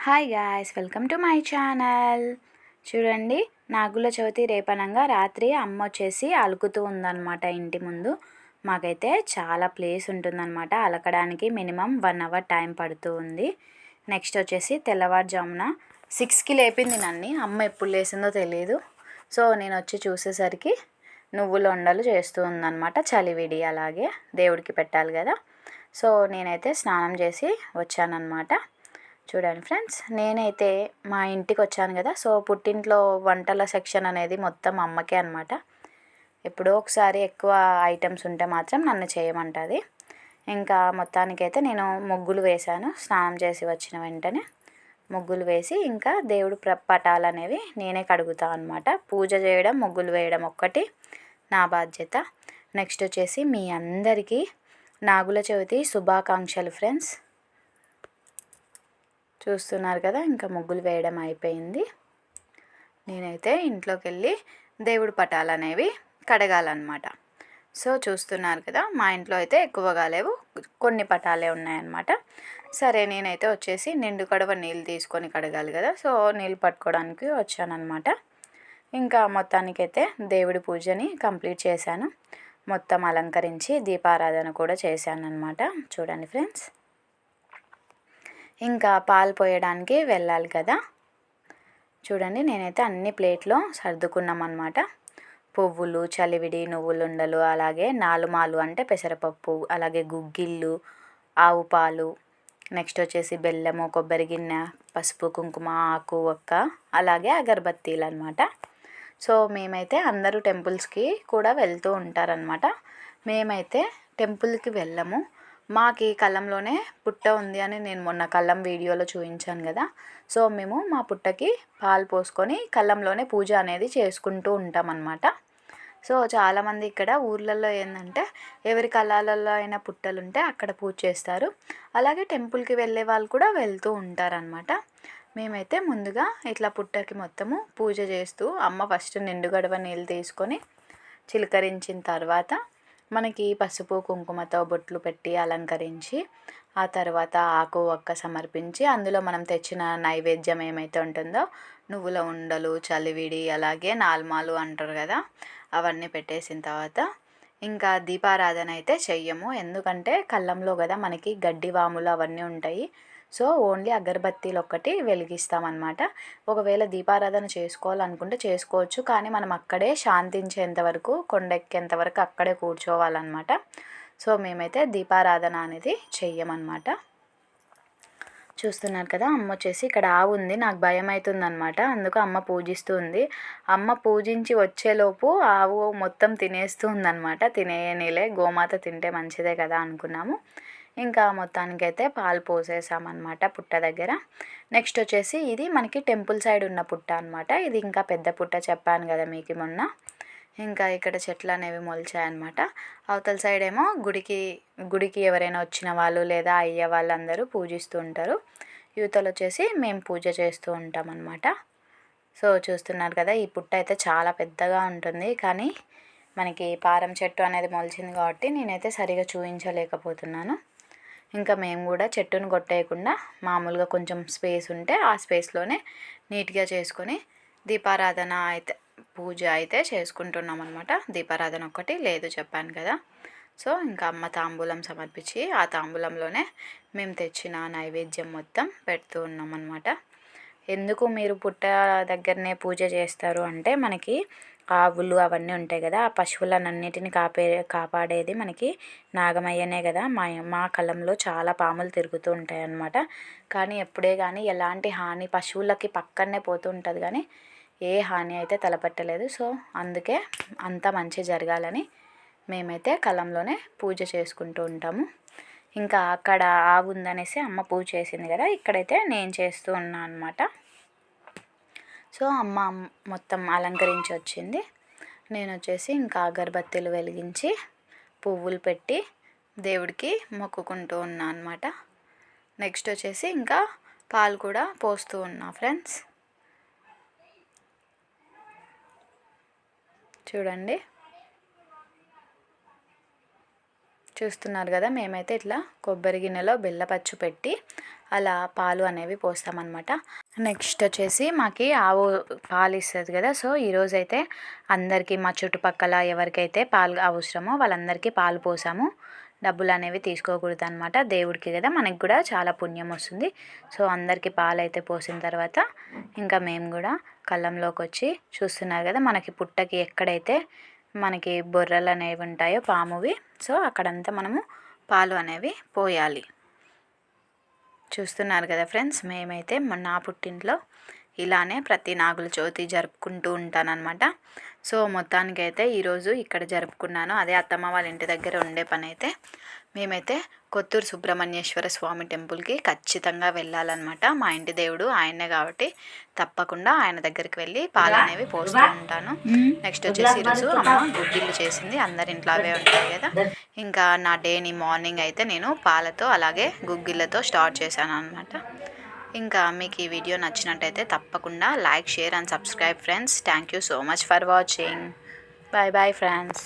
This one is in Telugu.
Hi guys, welcome to my channel. చూడండి, నాగుల చవితి రేపనంగా రాత్రి అమ్మ వచ్చేసి అలుకుతూ ఉందన్నమాట ఇంటి ముందు. మాకైతే చాలా ప్లేస్ ఉంటుందన్నమాట, అలకడానికి మినిమం 1 అవర్ టైం పడుతూ ఉంది. నెక్స్ట్ వచ్చేసి తెల్లవారుజామున 6కి లేపింది నన్ను. అమ్మ ఎప్పుడు లేసిందో తెలియదు. సో నేను వచ్చి చూసేసరికి నువ్వుల ఉండలు చేస్తూ ఉందన్నమాట, చలివిడి. అలాగే దేవుడికి పెట్టాలి కదా. సో నేనైతే స్నానం చేసి వచ్చానన్నమాట. చూడండి ఫ్రెండ్స్, నేనైతే మా ఇంటికి వచ్చాను కదా. సో పుట్టింట్లో వంటల సెక్షన్ అనేది మొత్తం అమ్మకే అనమాట. ఎప్పుడో ఒకసారి ఎక్కువ ఐటమ్స్ ఉంటే మాత్రం నన్ను చేయమంటుంది. ఇంకా మొత్తానికైతే నేను ముగ్గులు వేశాను. స్నానం చేసి వచ్చిన వెంటనే ముగ్గులు వేసి ఇంకా దేవుడు పటాలు అనేవి నేనే కడుగుతాను అనమాట. పూజ చేయడం, ముగ్గులు వేయడం ఒక్కటి నా బాధ్యత. నెక్స్ట్ వచ్చేసి మీ అందరికీ నాగుల చవితి శుభాకాంక్షలు ఫ్రెండ్స్. చూస్తున్నారు కదా, ఇంకా ముగ్గులు వేయడం అయిపోయింది. నేనైతే ఇంట్లోకి వెళ్ళి దేవుడి పటాలు అనేవి కడగాలన్నమాట. సో చూస్తున్నారు కదా, మా ఇంట్లో అయితే ఎక్కువగా లేవు, కొన్ని పటాలే ఉన్నాయన్నమాట. సరే నేనైతే వచ్చేసి నిండు కడవ నీళ్ళు తీసుకొని కడగాలి కదా. సో నీళ్ళు పట్టుకోవడానికి వచ్చానన్నమాట. ఇంకా మొత్తానికైతే దేవుడి పూజని కంప్లీట్ చేశాను. మొత్తం అలంకరించి దీపారాధన కూడా చేశాను అన్నమాట. చూడండి ఫ్రెండ్స్, ఇంకా పాలు పోయడానికి వెళ్ళాలి కదా. చూడండి, నేనైతే అన్ని ప్లేట్లో సర్దుకున్నామన్నమాట. పువ్వులు, చలివిడి, నువ్వులుండలు, అలాగే నాలుమాలు అంటే పెసరపప్పు, అలాగే గుగ్గిళ్ళు, ఆవు పాలు, నెక్స్ట్ వచ్చేసి బెల్లము, కొబ్బరి గిన్నె, పసుపు, కుంకుమ, ఆకు, ఒక్క, అలాగే అగరబత్తీలు అనమాట. సో మేమైతే అందరూ టెంపుల్స్కి కూడా వెళ్తూ ఉంటారనమాట. మేమైతే టెంపుల్కి వెళ్ళము. మాకు కళ్ళంలోనే పుట్ట ఉంది అని నేను మొన్న కళ్ళం వీడియోలో చూపించాను కదా. సో మేము మా పుట్టకి పాలు పోసుకొని కళ్ళంలోనే పూజ అనేది చేసుకుంటూ ఉంటామన్నమాట. సో చాలామంది ఇక్కడ ఊర్లలో ఏంటంటే ఎవరి కళ్ళాలలో అయినా పుట్టలు ఉంటే అక్కడ పూజ చేస్తారు. అలాగే టెంపుల్కి వెళ్ళే వాళ్ళు కూడా వెళ్తూ ఉంటారనమాట. మేమైతే ముందుగా ఇట్లా పుట్టకి మొత్తము పూజ చేస్తూ అమ్మ ఫస్ట్ నిండు గడవ నీళ్ళు తీసుకొని చిలకరించిన తర్వాత మనకి పసుపు కుంకుమతో బొట్లు పెట్టి అలంకరించి ఆ తర్వాత ఆకు ఒక్క సమర్పించి అందులో మనం తెచ్చిన నైవేద్యం ఏమైతే ఉంటుందో నువ్వుల ఉండలు, చలివిడి, అలాగే నాల్మాలు అంటారు కదా, అవన్నీ పెట్టేసిన తర్వాత ఇంకా దీపారాధన అయితే చెయ్యము. ఎందుకంటే కళ్ళంలో కదా మనకి గడ్డి వాములు అవన్నీ ఉంటాయి. సో ఓన్లీ అగరబత్తీలు ఒక్కటి వెలిగిస్తామన్నమాట. ఒకవేళ దీపారాధన చేసుకోవాలనుకుంటే చేసుకోవచ్చు, కానీ మనం అక్కడే శాంతించేంత వరకు, కొండెక్కేంత వరకు అక్కడే కూర్చోవాలన్నమాట. సో మేమైతే దీపారాధన అనేది చెయ్యమన్నమాట. చూస్తున్నారు కదా, అమ్మ వచ్చేసి ఇక్కడ ఆవు ఉంది, నాకు భయం అవుతుందన్నమాట. అందుకు అమ్మ పూజిస్తూ ఉంది. అమ్మ పూజించి వచ్చేలోపు ఆవు మొత్తం తినేస్తూ ఉందన్నమాట. తినేయనిలే, గోమాత తింటే మంచిదే కదా అనుకున్నాము. ఇంకా మొత్తానికైతే పాలు పోసేసామన్నమాట పుట్ట దగ్గర. నెక్స్ట్ వచ్చేసి ఇది మనకి టెంపుల్ సైడ్ ఉన్న పుట్ట అనమాట. ఇది ఇంకా పెద్ద పుట్ట చెప్పాను కదా మీకు మొన్న. ఇంకా ఇక్కడ చెట్లు అనేవి మొలిచాయన్నమాట. అవతల సైడ్ ఏమో గుడికి ఎవరైనా వచ్చిన వాళ్ళు లేదా అయ్య వాళ్ళందరూ పూజిస్తూ ఉంటారు. యువతలు వచ్చేసి మేము పూజ చేస్తూ ఉంటాం అన్నమాట. సో చూస్తున్నారు కదా, ఈ పుట్ట అయితే చాలా పెద్దగా ఉంటుంది, కానీ మనకి పారం చెట్టు అనేది మొలిచింది కాబట్టి నేనైతే సరిగా చూపించలేకపోతున్నాను. ఇంకా మేము కూడా చెట్టును కొట్టేయకుండా మామూలుగా కొంచెం స్పేస్ ఉంటే ఆ స్పేస్లోనే నీట్గా చేసుకొని దీపారాధన అయితే పూజ అయితే చేసుకుంటున్నాం అనమాట. దీపారాధన ఒక్కటి లేదు చెప్పాను కదా. సో ఇంకా అమ్మ తాంబూలం సమర్పించి ఆ తాంబూలంలోనే మేము తెచ్చిన నైవేద్యం మొత్తం పెడుతూ ఉన్నాం అనమాట. ఎందుకు మీరు పుట్ట దగ్గరనే పూజ చేస్తారు అంటే మనకి ఆవులు అవన్నీ ఉంటాయి కదా, ఆ పశువులన్నిటిని కాపాడేది మనకి నాగమయ్యనే కదా. మా కళ్ళంలో చాలా పాములు తిరుగుతూ ఉంటాయి అన్నమాట. కానీ ఎప్పుడే కానీ ఎలాంటి హాని, పశువులకి పక్కనే పోతూ ఉంటుంది కానీ ఏ హాని అయితే తలపెట్టలేదు. సో అందుకే అంత మంచి జరగాలని మేమైతే కళ్ళంలోనే పూజ చేసుకుంటూ ఉంటాము. ఇంకా అక్కడ ఆవు ఉందనేసి అమ్మ పూజ చేసింది కదా, ఇక్కడైతే నేను చేస్తూ ఉన్నాను అనమాట. సో అమ్మ మొత్తం అలంకరించి వచ్చింది. నేను వచ్చేసి ఇంకా అగరబత్తీలు వెలిగించి పువ్వులు పెట్టి దేవుడికి మొక్కుకుంటూ ఉన్నా అనమాట. నెక్స్ట్ వచ్చేసి ఇంకా పాలు కూడా పోస్తూ ఉన్నా ఫ్రెండ్స్. చూడండి, చూస్తున్నారు కదా, మేమైతే ఇట్లా కొబ్బరి గిన్నెలో బెల్లపచ్చు పెట్టి అలా పాలు అనేవి పోస్తామన్నమాట. నెక్స్ట్ వచ్చేసి మాకు ఆవు పాలు ఇస్తుంది కదా. సో ఈరోజైతే అందరికీ మా చుట్టుపక్కల ఎవరికైతే పాలు అవసరమో వాళ్ళందరికీ పాలు పోసాము. డబ్బులు అనేవి తీసుకోకూడదు అనమాట, దేవుడికి కదా, మనకి కూడా చాలా పుణ్యం వస్తుంది. సో అందరికీ పాలు అయితే పోసిన తర్వాత ఇంకా మేము కూడా కళ్ళంలోకి వచ్చి చూస్తున్నారు కదా, మనకి పుట్టకి ఎక్కడైతే మనకి బొర్రలు అనేవి ఉంటాయో పామువి, సో అక్కడంతా మనము పాలు అనేవి పోయాలి. చూస్తున్నారు కదా ఫ్రెండ్స్, మేమైతే నా పుట్టింట్లో ఇలానే ప్రతి నాగుల చవితి జరుపుకుంటూ ఉంటానన్నమాట. సో మొత్తానికైతే ఈరోజు ఇక్కడ జరుపుకున్నాను. అదే అత్తమ్మ వాళ్ళ ఇంటి దగ్గర ఉండే పని అయితే మేమైతే కొత్తూరు సుబ్రహ్మణ్యేశ్వర స్వామి టెంపుల్కి ఖచ్చితంగా వెళ్ళాలన్నమాట. మా ఇంటి దేవుడు ఆయనే కాబట్టి తప్పకుండా ఆయన దగ్గరికి వెళ్ళి పాలు అనేవి పోస్తూ ఉంటాను. నెక్స్ట్ వచ్చేసి ఈరోజు అమ్మ గుగ్గిళ్ళు చేసింది, అందరి ఇంట్లో అవే ఉంటాయి కదా. ఇంకా నా డేని మార్నింగ్ అయితే నేను పాలతో అలాగే గుగ్గిళ్ళతో స్టార్ట్ చేశాను అనమాట. ఇంకా మీకు ఈ వీడియో నచ్చినట్టయితే తప్పకుండా like, share and subscribe friends. Thank you so much for watching. Bye bye friends.